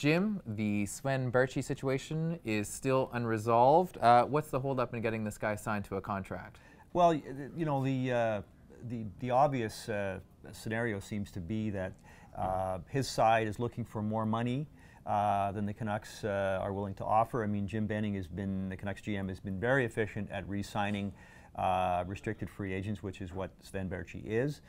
Jim, the Sven Baertschi situation is still unresolved. What's the holdup in getting this guy signed to a contract? Well, you know, the obvious scenario seems to be that his side is looking for more money than the Canucks are willing to offer. I mean, Jim Benning has been, the Canucks GM, has been very efficient at re-signing restricted free agents, which is what Sven Baertschi is.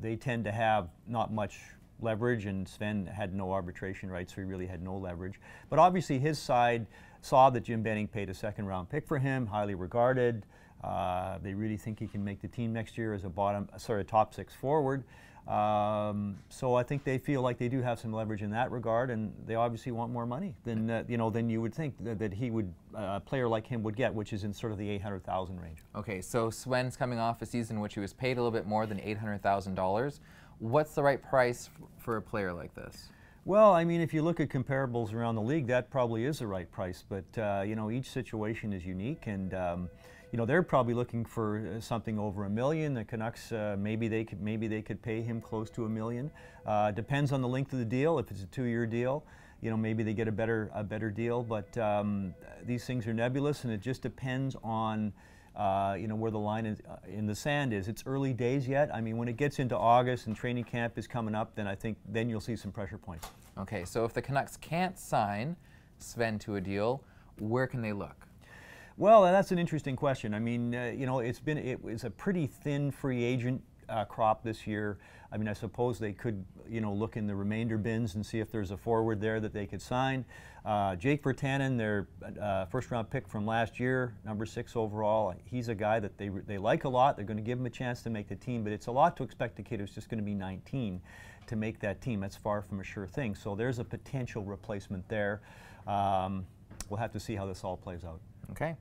They tend to have not much leverage, and Sven had no arbitration rights, so he really had no leverage. But obviously his side saw that Jim Benning paid a second-round pick for him, highly regarded. They really think he can make the team next year as a top six forward. So I think they feel like they do have some leverage in that regard, and they obviously want more money than than you would think that he would, a player like him would get, which is in sort of the $800,000 range. Okay, so Sven's coming off a season in which he was paid a little bit more than $800,000. What's the right price for a player like this? Well, I mean, if you look at comparables around the league, that probably is the right price. But you know, each situation is unique, and you know, they're probably looking for something over $1 million. The Canucks, maybe they could pay him close to $1 million. Depends on the length of the deal. If it's a 2-year deal, you know, maybe they get a better deal. But these things are nebulous, and it just depends on you know, where the line is, in the sand is. It's early days yet. I mean, when it gets into August and training camp is coming up, then I think then you'll see some pressure points. Okay, so if the Canucks can't sign Sven to a deal, where can they look? Well, that's an interesting question. I mean, you know, it was a pretty thin free agent crop this year. I mean, I suppose they could, you know, look in the remainder bins and see if there's a forward there that they could sign. Jake Virtanen, their first-round pick from last year, number 6 overall, he's a guy that they like a lot. They're going to give him a chance to make the team, but it's a lot to expect a kid who's just going to be 19 to make that team. That's far from a sure thing. So there's a potential replacement there. We'll have to see how this all plays out. Okay.